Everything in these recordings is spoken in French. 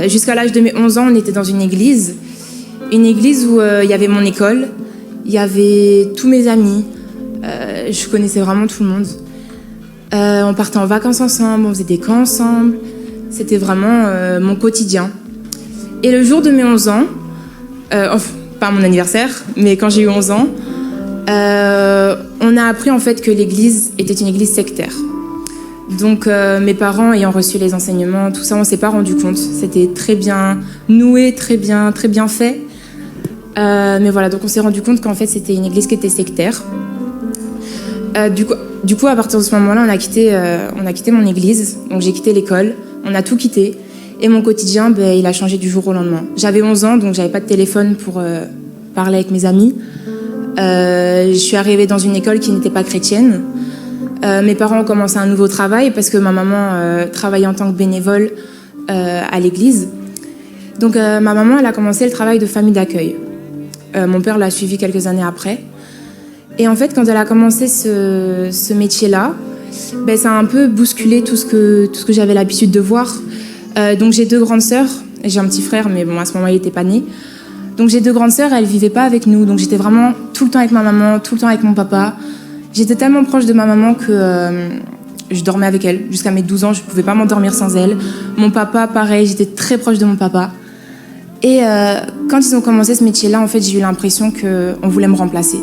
Jusqu'à l'âge de mes 11 ans, on était dans une église où il y avait mon école, il y avait tous mes amis, je connaissais vraiment tout le monde. On partait en vacances ensemble, on faisait des camps ensemble, c'était vraiment mon quotidien. Et le jour de mes 11 ans, enfin, pas mon anniversaire, mais quand j'ai eu 11 ans, on a appris en fait que l'église était une église sectaire. Donc mes parents ayant reçu les enseignements, tout ça, on ne s'est pas rendu compte. C'était très bien noué, très bien fait. Mais voilà, donc on s'est rendu compte qu'en fait c'était une église qui était sectaire. Du coup, à partir de ce moment-là, on a quitté mon église. Donc j'ai quitté l'école, on a tout quitté. Et mon quotidien, il a changé du jour au lendemain. J'avais 11 ans, donc j'avais pas de téléphone pour parler avec mes amis. Je suis arrivée dans une école qui n'était pas chrétienne. Mes parents ont commencé un nouveau travail parce que ma maman travaillait en tant que bénévole à l'église. Donc ma maman, elle a commencé le travail de famille d'accueil. Mon père l'a suivi quelques années après. Et en fait, quand elle a commencé ce métier-là, ça a un peu bousculé tout ce que j'avais l'habitude de voir. Donc j'ai 2 grandes sœurs, et j'ai un petit frère, mais bon, à ce moment-là, il n'était pas né. Donc j'ai 2 grandes sœurs, elles ne vivaient pas avec nous. Donc j'étais vraiment tout le temps avec ma maman, tout le temps avec mon papa. J'étais tellement proche de ma maman que je dormais avec elle. Jusqu'à mes 12 ans, je ne pouvais pas m'endormir sans elle. Mon papa, pareil, j'étais très proche de mon papa. Et quand ils ont commencé ce métier-là, en fait, j'ai eu l'impression qu'on voulait me remplacer.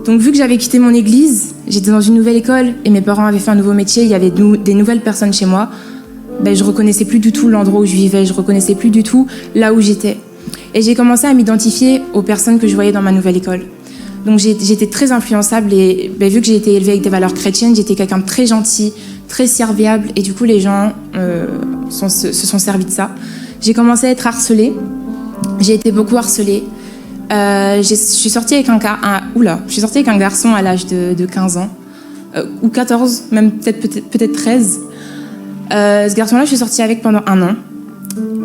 Donc vu que j'avais quitté mon église, j'étais dans une nouvelle école et mes parents avaient fait un nouveau métier, il y avait des nouvelles personnes chez moi, je reconnaissais plus du tout l'endroit où je vivais, je reconnaissais plus du tout là où j'étais. Et j'ai commencé à m'identifier aux personnes que je voyais dans ma nouvelle école. Donc j'étais très influençable et vu que j'ai été élevée avec des valeurs chrétiennes, j'étais quelqu'un de très gentil, très serviable et du coup les gens se sont servis de ça. J'ai commencé à être harcelée, j'ai été beaucoup harcelée. Je suis sortie avec un garçon à l'âge de 15 ans, ou 14, même peut-être 13. Ce garçon-là, je suis sortie avec pendant 1 an.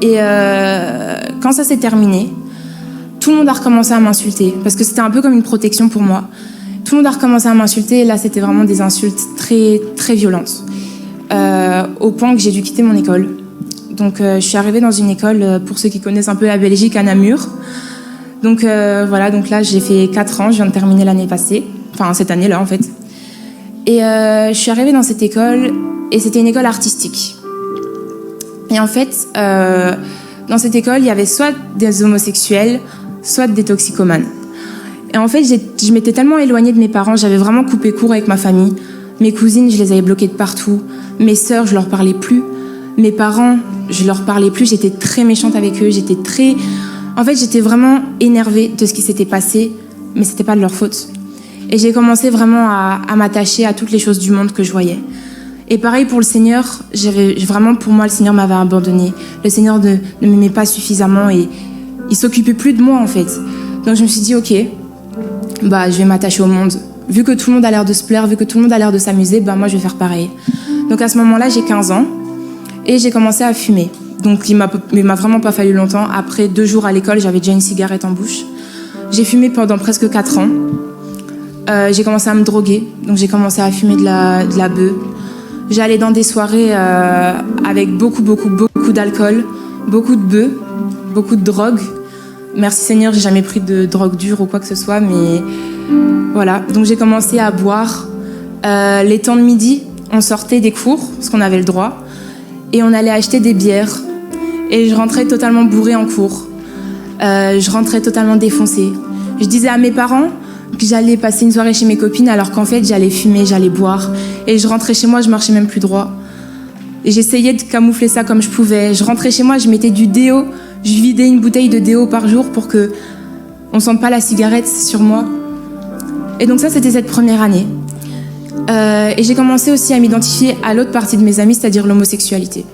Et quand ça s'est terminé, tout le monde a recommencé à m'insulter, parce que c'était un peu comme une protection pour moi. Tout le monde a recommencé à m'insulter, et là, c'était vraiment des insultes très, très violentes, au point que j'ai dû quitter mon école. Donc, je suis arrivée dans une école, pour ceux qui connaissent un peu la Belgique, à Namur. Donc voilà, donc là j'ai fait 4 ans, je viens de terminer l'année passée, enfin cette année-là en fait. Et je suis arrivée dans cette école et c'était une école artistique. Et en fait, dans cette école, il y avait soit des homosexuels, soit des toxicomanes. Et en fait, je m'étais tellement éloignée de mes parents, j'avais vraiment coupé court avec ma famille. Mes cousines, je les avais bloquées de partout. Mes sœurs, je leur parlais plus. Mes parents, je leur parlais plus, j'étais très méchante avec eux, En fait, j'étais vraiment énervée de ce qui s'était passé, mais c'était pas de leur faute. Et j'ai commencé vraiment à m'attacher à toutes les choses du monde que je voyais. Et pareil pour le Seigneur, pour moi, le Seigneur m'avait abandonnée. Le Seigneur ne m'aimait pas suffisamment et il s'occupait plus de moi, en fait. Donc je me suis dit, ok, je vais m'attacher au monde. Vu que tout le monde a l'air de se plaire, vu que tout le monde a l'air de s'amuser, moi, je vais faire pareil. Donc à ce moment-là, j'ai 15 ans et j'ai commencé à fumer. Donc il m'a vraiment pas fallu longtemps. Après 2 jours à l'école, j'avais déjà une cigarette en bouche. J'ai fumé pendant presque 4 ans. J'ai commencé à me droguer. Donc j'ai commencé à fumer de la beuh. J'allais dans des soirées avec beaucoup d'alcool, beaucoup de beuh, beaucoup de drogue. Merci Seigneur, j'ai jamais pris de drogue dure ou quoi que ce soit, mais voilà. Donc j'ai commencé à boire. Les temps de midi, on sortait des cours, parce qu'on avait le droit, et on allait acheter des bières. Et je rentrais totalement bourrée en cours. Je rentrais totalement défoncée. Je disais à mes parents que j'allais passer une soirée chez mes copines, alors qu'en fait, j'allais fumer, j'allais boire. Et je rentrais chez moi, je marchais même plus droit. Et j'essayais de camoufler ça comme je pouvais. Je rentrais chez moi, je mettais du déo. Je vidais une bouteille de déo par jour pour qu'on ne sente pas la cigarette sur moi. Et donc ça, c'était cette première année. Et j'ai commencé aussi à m'identifier à l'autre partie de mes amis, c'est-à-dire l'homosexualité.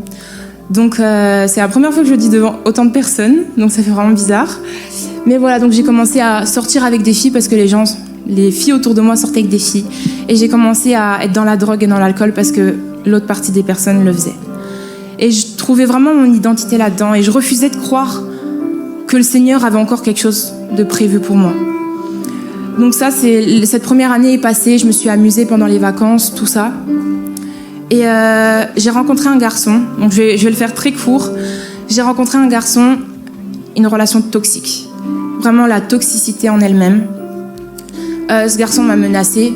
Donc c'est la première fois que je le dis devant autant de personnes, donc ça fait vraiment bizarre. Mais voilà, donc j'ai commencé à sortir avec des filles parce que les filles autour de moi sortaient avec des filles. Et j'ai commencé à être dans la drogue et dans l'alcool parce que l'autre partie des personnes le faisait. Et je trouvais vraiment mon identité là-dedans et je refusais de croire que le Seigneur avait encore quelque chose de prévu pour moi. Donc ça, cette première année est passée, je me suis amusée pendant les vacances, tout ça. Et j'ai rencontré un garçon, donc je vais le faire très court. J'ai rencontré un garçon, une relation toxique. Vraiment la toxicité en elle-même. Ce garçon m'a menacée.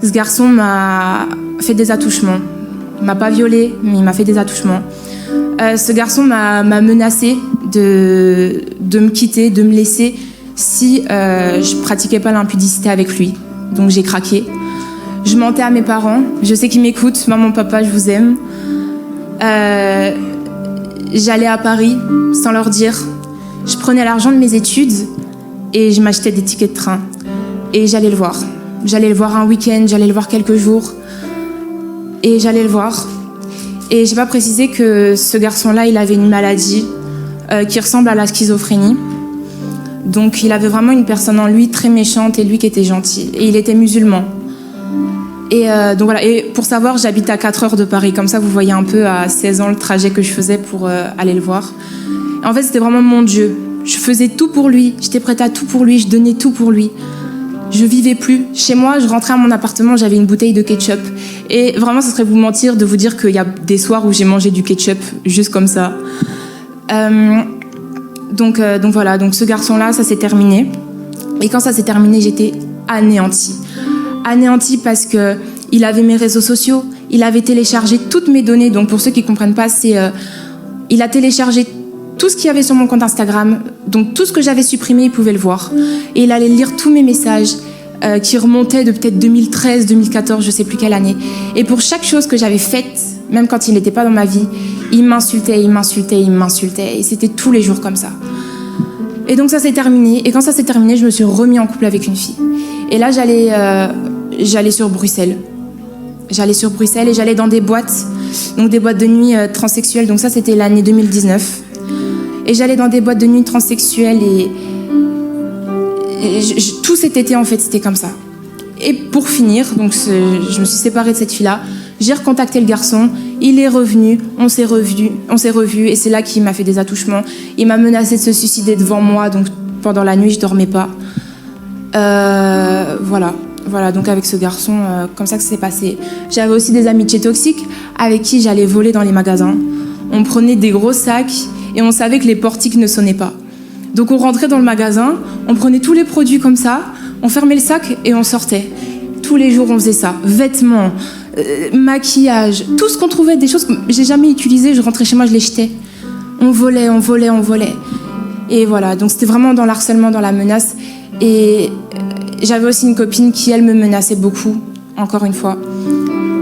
Ce garçon m'a fait des attouchements. Il m'a pas violée, mais il m'a fait des attouchements. Ce garçon m'a menacée de me quitter, de me laisser si je pratiquais pas l'impudicité avec lui. Donc j'ai craqué. Je mentais à mes parents. Je sais qu'ils m'écoutent. Maman, papa, je vous aime. J'allais à Paris sans leur dire. Je prenais l'argent de mes études et je m'achetais des tickets de train. Et j'allais le voir. J'allais le voir un week-end, j'allais le voir quelques jours. Et j'allais le voir. Et j'ai pas précisé que ce garçon-là, il avait une maladie qui ressemble à la schizophrénie. Donc il avait vraiment une personne en lui très méchante et lui qui était gentil. Et il était musulman. Et donc voilà. Et pour savoir, j'habite à 4 heures de Paris. Comme ça, vous voyez un peu à 16 ans le trajet que je faisais pour aller le voir. Et en fait, c'était vraiment mon Dieu. Je faisais tout pour lui. J'étais prête à tout pour lui. Je donnais tout pour lui. Je vivais plus. Chez moi, je rentrais à mon appartement, j'avais une bouteille de ketchup. Et vraiment, ce serait vous mentir de vous dire qu'il y a des soirs où j'ai mangé du ketchup juste comme ça. Donc voilà, donc ce garçon-là, ça s'est terminé. Et quand ça s'est terminé, j'étais anéantie. Anéantie parce que il avait mes réseaux sociaux, il avait téléchargé toutes mes données. Donc pour ceux qui comprennent pas, il a téléchargé tout ce qu'il y avait sur mon compte Instagram, donc tout ce que j'avais supprimé, il pouvait le voir. Et il allait lire tous mes messages qui remontaient de peut-être 2013, 2014, je sais plus quelle année. Et pour chaque chose que j'avais faite, même quand il n'était pas dans ma vie, il m'insultait, il m'insultait, il m'insultait. Et c'était tous les jours comme ça. Et donc ça s'est terminé. Et quand ça s'est terminé, je me suis remis en couple avec une fille. Et là, j'allais sur Bruxelles. J'allais sur Bruxelles et j'allais dans des boîtes, donc des boîtes de nuit transsexuelles. Donc ça, c'était l'année 2019. Et j'allais dans des boîtes de nuit transsexuelles et tout cet été, en fait, c'était comme ça. Et pour finir, donc je me suis séparée de cette fille-là, j'ai recontacté le garçon, il est revenu, on s'est revus et c'est là qu'il m'a fait des attouchements. Il m'a menacé de se suicider devant moi, donc pendant la nuit, je dormais pas. Voilà, donc avec ce garçon, comme ça que ça s'est passé. J'avais aussi des amitiés toxiques avec qui j'allais voler dans les magasins. On prenait des gros sacs et on savait que les portiques ne sonnaient pas. Donc on rentrait dans le magasin, on prenait tous les produits comme ça, on fermait le sac et on sortait. Tous les jours on faisait ça. Vêtements, maquillage, tout ce qu'on trouvait, des choses que j'ai jamais utilisées, je rentrais chez moi, je les jetais. On volait. Et voilà, donc c'était vraiment dans l'harcèlement, dans la menace. Et j'avais aussi une copine qui, elle, me menaçait beaucoup, encore une fois.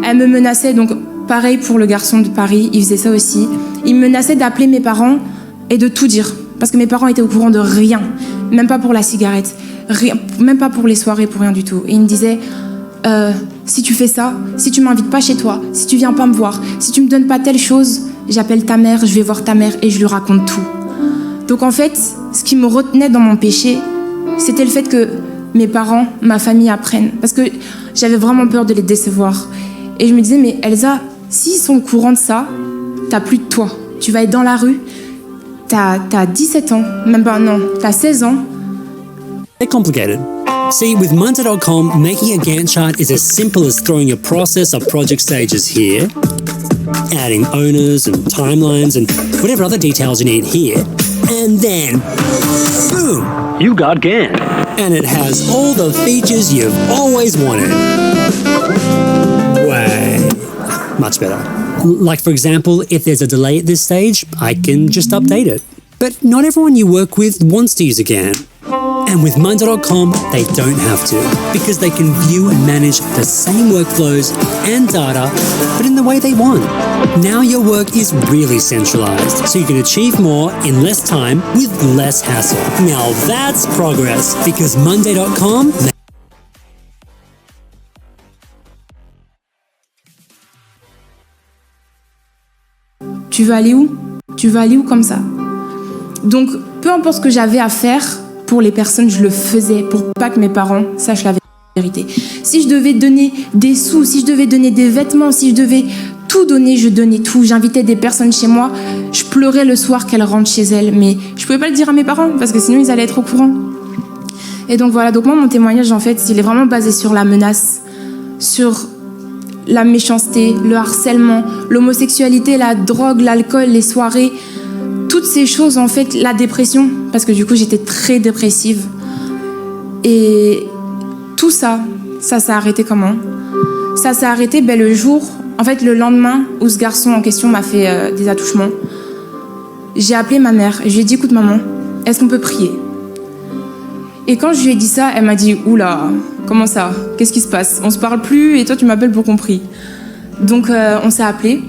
Elle me menaçait, donc pareil pour le garçon de Paris, il faisait ça aussi. Il me menaçait d'appeler mes parents et de tout dire. Parce que mes parents étaient au courant de rien, même pas pour la cigarette, rien, même pas pour les soirées, pour rien du tout. Et il me disait, si tu fais ça, si tu m'invites pas chez toi, si tu viens pas me voir, si tu me donnes pas telle chose, j'appelle ta mère, je vais voir ta mère et je lui raconte tout. Donc en fait, ce qui me retenait dans mon péché, c'était le fait que mes parents, ma famille apprennent. Parce que j'avais vraiment peur de les décevoir. Et je me disais, mais Elsa, s'ils sont au courant de ça, t'as plus de toi. Tu vas être dans la rue, t'as 17 ans, même pas, non, t'as 16 ans. They're complicated. See, with Munter.com, making a Gantt chart is as simple as throwing a process of project stages here, adding owners and timelines and whatever other details you need here, and then, boom! You got Gantt. And it has all the features you've always wanted. Way much better. Like, for example, if there's a delay at this stage, I can just update it. But not everyone you work with wants to use a Gantt. And with Minder.com, they don't have to, because they can view and manage the same workflows and data, but in the way they want. Now your work is really centralized, so you can achieve more in less time with less hassle. Now that's progress, because Monday.com... Tu vas aller où? Tu vas aller où comme ça? Donc, peu importe ce que j'avais à faire, pour les personnes, je le faisais pour pas que mes parents sachent la vérité. Si je devais donner des sous, si je devais donner des vêtements, si je devais tout donner, je donnais tout. J'invitais des personnes chez moi. Je pleurais le soir qu'elles rentrent chez elles, mais je pouvais pas le dire à mes parents parce que sinon ils allaient être au courant. Et donc voilà, donc moi mon témoignage en fait, il est vraiment basé sur la menace, sur la méchanceté, le harcèlement, l'homosexualité, la drogue, l'alcool, les soirées. toutes ces choses, en fait, la dépression, parce que du coup, j'étais très dépressive. Et tout ça s'est arrêté comment? Ça s'est arrêté le jour, en fait, le lendemain où ce garçon en question m'a fait des attouchements. J'ai appelé ma mère et je lui ai dit, écoute maman, est-ce qu'on peut prier? Et quand je lui ai dit ça, elle m'a dit, oula, comment ça? Qu'est-ce qui se passe? On se parle plus et toi tu m'appelles pour qu'on prie. Donc on s'est appelé,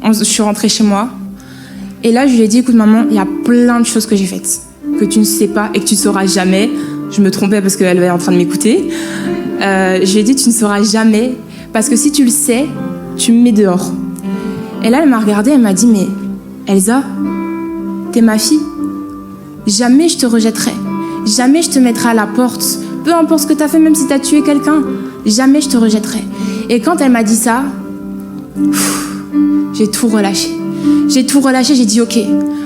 je suis rentrée chez moi et là je lui ai dit, écoute maman, il y a plein de choses que j'ai faites, que tu ne sais pas et que tu ne sauras jamais. Je me trompais parce qu'elle est en train de m'écouter. Je lui ai dit, tu ne sauras jamais, parce que si tu le sais, tu me mets dehors. Et là elle m'a regardée, elle m'a dit, mais Elsa, t'es ma fille. Jamais je te rejetterai. Jamais je te mettrai à la porte. Peu importe ce que t'as fait, même si t'as tué quelqu'un. Jamais je te rejetterai. Et quand elle m'a dit ça, j'ai tout relâché. J'ai tout relâché, j'ai dit ok.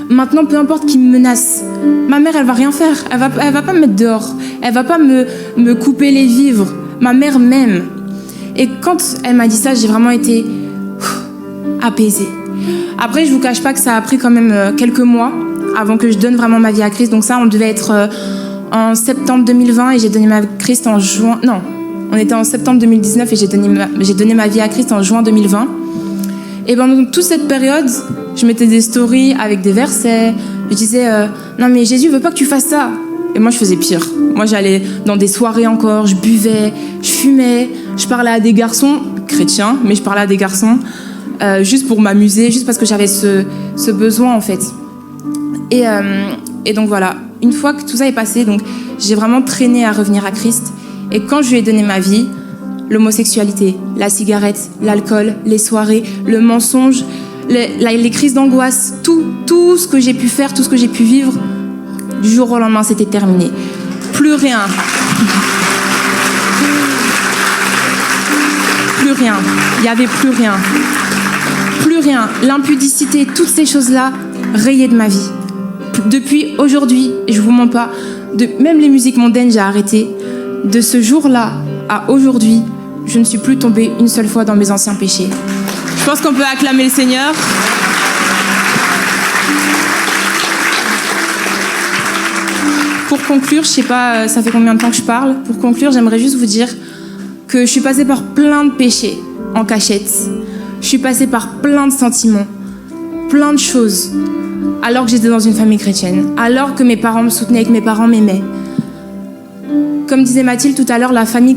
Maintenant, peu importe qui me menace, ma mère, elle va rien faire. Elle va pas me mettre dehors. Elle va pas me couper les vivres. Ma mère m'aime. Et quand elle m'a dit ça, j'ai vraiment été apaisée. Après, je vous cache pas que ça a pris quand même quelques mois avant que je donne vraiment ma vie à Christ. Donc ça, on devait être en septembre 2020 et j'ai donné ma vie à Christ en juin... Non, on était en septembre 2019 et j'ai donné ma vie à Christ en juin 2020. Et pendant toute cette période, je mettais des stories avec des versets. Je disais, non mais Jésus veut pas que tu fasses ça. Et moi, je faisais pire. Moi, j'allais dans des soirées encore, je buvais, je fumais, je parlais à des garçons chrétiens, mais je parlais à des garçons juste pour m'amuser, juste parce que j'avais ce besoin en fait. Et donc voilà, une fois que tout ça est passé, donc j'ai vraiment traîné à revenir à Christ. Et quand je lui ai donné ma vie, l'homosexualité, la cigarette, l'alcool, les soirées, le mensonge, les crises d'angoisse, tout ce que j'ai pu faire, tout ce que j'ai pu vivre, du jour au lendemain, c'était terminé. Plus rien. Plus rien. Il n'y avait plus rien. Plus rien. L'impudicité, toutes ces choses-là, rayées de ma vie. Depuis aujourd'hui, et je vous mens pas, même les musiques mondaines, j'ai arrêté. De ce jour-là à aujourd'hui, je ne suis plus tombée une seule fois dans mes anciens péchés. Je pense qu'on peut acclamer le Seigneur. Pour conclure, je sais pas, ça fait combien de temps que je parle. Pour conclure, j'aimerais juste vous dire que je suis passée par plein de péchés en cachette. Je suis passée par plein de sentiments, plein de choses, alors que j'étais dans une famille chrétienne, alors que mes parents me soutenaient et que mes parents m'aimaient. Comme disait Mathilde tout à l'heure, la famille